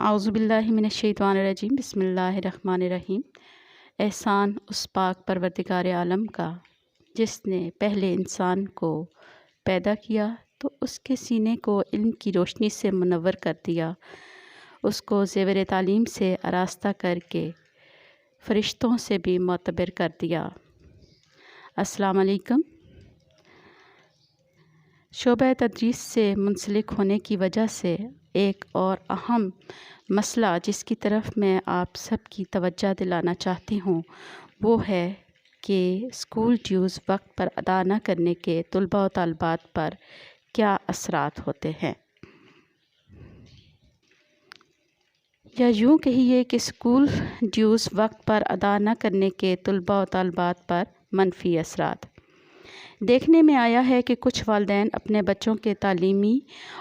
اعوذ باللہ من الشیطان الرجیم بسم اللہ الرحمن الرحیم۔ احسان اس پاک پروردگار عالم کا جس نے پہلے انسان کو پیدا کیا تو اس کے سینے کو علم کی روشنی سے منور کر دیا، اس کو زیور تعلیم سے آراستہ کر کے فرشتوں سے بھی معتبر کر دیا۔ السلام علیکم۔ شعبہ تدریس سے منسلک ہونے کی وجہ سے ایک اور اہم مسئلہ جس کی طرف میں آپ سب کی توجہ دلانا چاہتی ہوں وہ ہے کہ اسکول ڈیوز وقت پر ادا نہ کرنے کے طلباء و طالبات پر کیا اثرات ہوتے ہیں، یا یوں کہیے کہ اسکول ڈیوز وقت پر ادا نہ کرنے کے طلباء و طالبات پر منفی اثرات۔ دیکھنے میں آیا ہے کہ کچھ والدین اپنے بچوں کے تعلیمی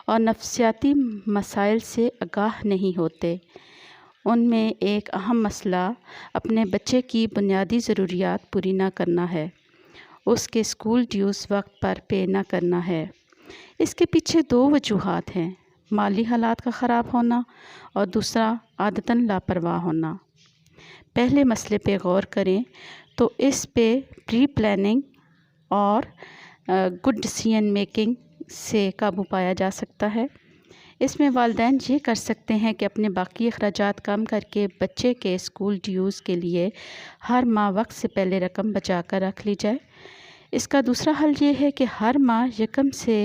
اور نفسیاتی مسائل سے آگاہ نہیں ہوتے۔ ان میں ایک اہم مسئلہ اپنے بچے کی بنیادی ضروریات پوری نہ کرنا ہے، اس کے اسکول ڈیوز وقت پر پے نہ کرنا ہے۔ اس کے پیچھے دو وجوہات ہیں، مالی حالات کا خراب ہونا اور دوسرا عادتاً لاپرواہ ہونا۔ پہلے مسئلے پہ غور کریں تو اس پہ پری پلاننگ اور گڈ ڈیسیژن میکنگ سے قابو پایا جا سکتا ہے۔ اس میں والدین یہ کر سکتے ہیں کہ اپنے باقی اخراجات کم کر کے بچے کے اسکول ڈیوز کے لیے ہر ماہ وقت سے پہلے رقم بچا کر رکھ لی جائے۔ اس کا دوسرا حل یہ ہے کہ ہر ماہ یکم سے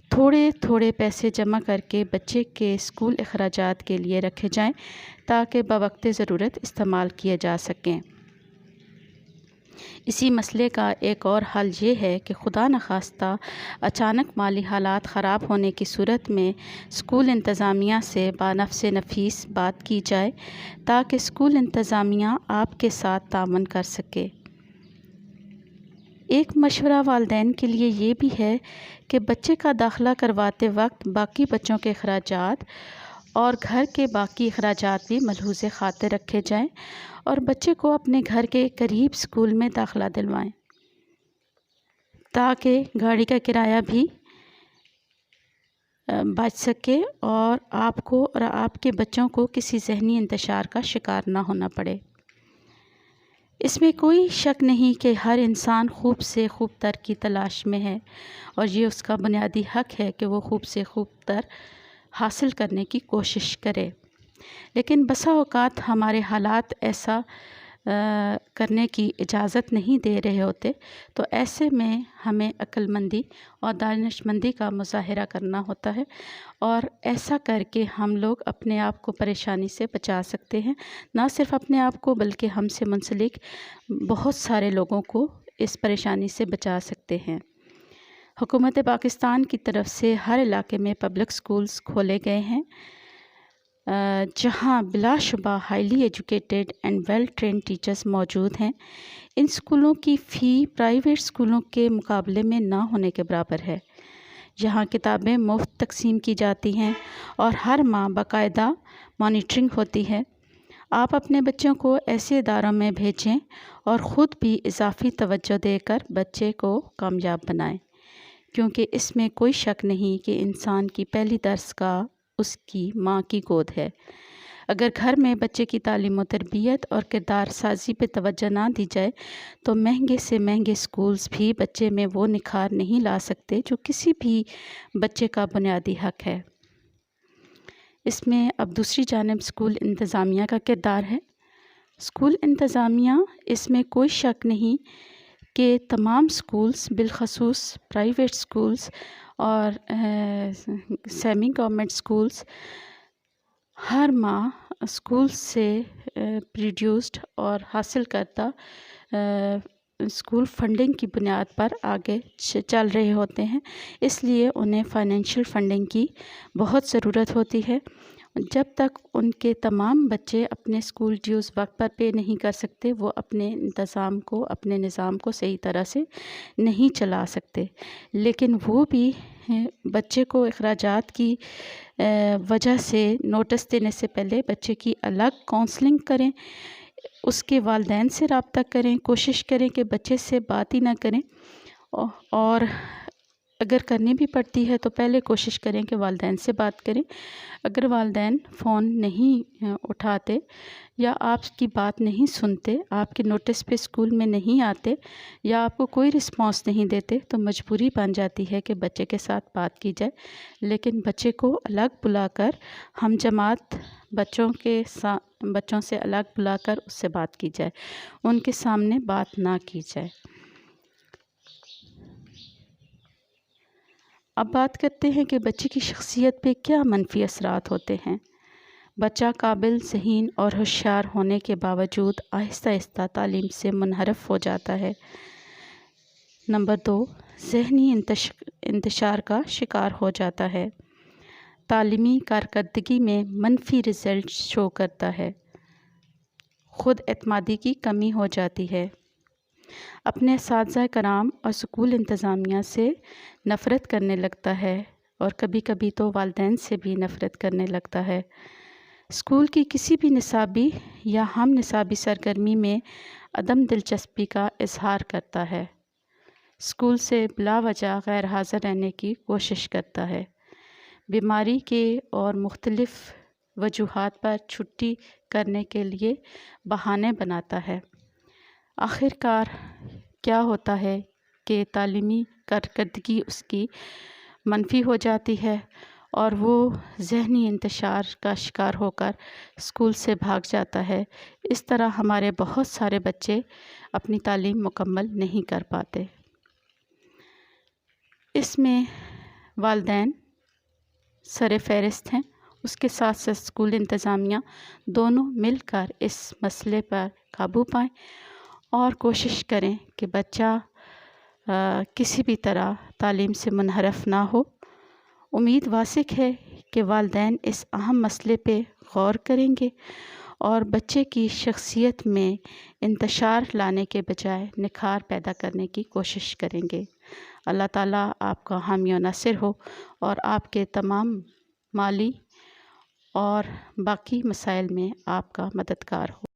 تھوڑے تھوڑے پیسے جمع کر کے بچے کے اسکول اخراجات کے لیے رکھے جائیں تاکہ بوقت ضرورت استعمال کیے جا سکیں۔ اسی مسئلے کا ایک اور حل یہ ہے کہ خدا نخواستہ اچانک مالی حالات خراب ہونے کی صورت میں اسکول انتظامیہ سے بنفس نفیس بات کی جائے تاکہ اسکول انتظامیہ آپ کے ساتھ تعاون کر سکے۔ ایک مشورہ والدین کے لیے یہ بھی ہے کہ بچے کا داخلہ کرواتے وقت باقی بچوں کے اخراجات اور گھر کے باقی اخراجات بھی ملحوظ خاطر رکھے جائیں اور بچے کو اپنے گھر کے قریب اسکول میں داخلہ دلوائیں تاکہ گاڑی کا کرایہ بھی بچ سکے اور آپ کو اور آپ کے بچوں کو کسی ذہنی انتشار کا شکار نہ ہونا پڑے۔ اس میں کوئی شک نہیں کہ ہر انسان خوب سے خوب تر کی تلاش میں ہے اور یہ اس کا بنیادی حق ہے کہ وہ خوب سے خوب تر حاصل کرنے کی کوشش کرے، لیکن بسا اوقات ہمارے حالات ایسا کرنے کی اجازت نہیں دے رہے ہوتے، تو ایسے میں ہمیں عقل مندی اور دانش مندی کا مظاہرہ کرنا ہوتا ہے اور ایسا کر کے ہم لوگ اپنے آپ کو پریشانی سے بچا سکتے ہیں، نہ صرف اپنے آپ کو بلکہ ہم سے منسلک بہت سارے لوگوں کو اس پریشانی سے بچا سکتے ہیں۔ حکومت پاکستان کی طرف سے ہر علاقے میں پبلک سکولز کھولے گئے ہیں جہاں بلا شبہ highly educated and well trained teachers موجود ہیں۔ ان سکولوں کی فی پرائیویٹ سکولوں کے مقابلے میں نہ ہونے کے برابر ہے۔ یہاں کتابیں مفت تقسیم کی جاتی ہیں اور ہر ماہ باقاعدہ مانیٹرنگ ہوتی ہے۔ آپ اپنے بچوں کو ایسے اداروں میں بھیجیں اور خود بھی اضافی توجہ دے کر بچے کو کامیاب بنائیں، کیونکہ اس میں کوئی شک نہیں کہ انسان کی پہلی درسگاہ اس کی ماں کی گود ہے۔ اگر گھر میں بچے کی تعلیم و تربیت اور کردار سازی پہ توجہ نہ دی جائے تو مہنگے سے مہنگے سکولز بھی بچے میں وہ نکھار نہیں لا سکتے جو کسی بھی بچے کا بنیادی حق ہے۔ اس میں اب دوسری جانب اسکول انتظامیہ کا کردار ہے۔ اسکول انتظامیہ، اس میں کوئی شک نہیں کہ تمام سکولز بالخصوص پرائیویٹ سکولز اور سیمی گورنمنٹ سکولز ہر ماہ اسکول سے پروڈیوسڈ اور حاصل کردہ اسکول فنڈنگ کی بنیاد پر آگے چل رہے ہوتے ہیں، اس لیے انہیں فائنینشیل فنڈنگ کی بہت ضرورت ہوتی ہے۔ جب تک ان کے تمام بچے اپنے اسکول ڈیوز وقت پر پے نہیں کر سکتے وہ اپنے اپنے نظام کو صحیح طرح سے نہیں چلا سکتے، لیکن وہ بھی بچے کو اخراجات کی وجہ سے نوٹس دینے سے پہلے بچے کی الگ کونسلنگ کریں، اس کے والدین سے رابطہ کریں، کوشش کریں کہ بچے سے بات ہی نہ کریں، اور اگر کرنی بھی پڑتی ہے تو پہلے کوشش کریں کہ والدین سے بات کریں۔ اگر والدین فون نہیں اٹھاتے یا آپ کی بات نہیں سنتے، آپ کے نوٹس پہ اسکول میں نہیں آتے یا آپ کو کوئی رسپانس نہیں دیتے، تو مجبوری بن جاتی ہے کہ بچے کے ساتھ بات کی جائے، لیکن بچے کو الگ بلا کر ہم جماعت بچوں سے الگ بلا کر اس سے بات کی جائے، ان کے سامنے بات نہ کی جائے۔ اب بات کرتے ہیں کہ بچے کی شخصیت پہ کیا منفی اثرات ہوتے ہیں۔ بچہ قابل، ذہین اور ہوشیار ہونے کے باوجود آہستہ آہستہ تعلیم سے منحرف ہو جاتا ہے۔ نمبر 2، ذہنی انتشار کا شکار ہو جاتا ہے۔ تعلیمی کارکردگی میں منفی رزلٹ شو کرتا ہے۔ خود اعتمادی کی کمی ہو جاتی ہے۔ اپنے اساتذہ کرام اور اسکول انتظامیہ سے نفرت کرنے لگتا ہے، اور کبھی کبھی تو والدین سے بھی نفرت کرنے لگتا ہے۔ اسکول کی کسی بھی نصابی یا ہم نصابی سرگرمی میں عدم دلچسپی کا اظہار کرتا ہے۔ اسکول سے بلا وجہ غیر حاضر رہنے کی کوشش کرتا ہے۔ بیماری کے اور مختلف وجوہات پر چھٹی کرنے کے لیے بہانے بناتا ہے۔ آخر کار کیا ہوتا ہے کہ تعلیمی کارکردگی اس کی منفی ہو جاتی ہے اور وہ ذہنی انتشار کا شکار ہو کر اسکول سے بھاگ جاتا ہے۔ اس طرح ہمارے بہت سارے بچے اپنی تعلیم مکمل نہیں کر پاتے۔ اس میں والدین سر فہرست ہیں، اس کے ساتھ ساتھ اسکول انتظامیہ دونوں مل کر اس مسئلے پر قابو پائیں اور کوشش کریں کہ بچہ کسی بھی طرح تعلیم سے منحرف نہ ہو۔ امید واسق ہے کہ والدین اس اہم مسئلے پہ غور کریں گے اور بچے کی شخصیت میں انتشار لانے کے بجائے نکھار پیدا کرنے کی کوشش کریں گے۔ اللہ تعالیٰ آپ کا حامی و ناصر ہو اور آپ کے تمام مالی اور باقی مسائل میں آپ کا مددگار ہو۔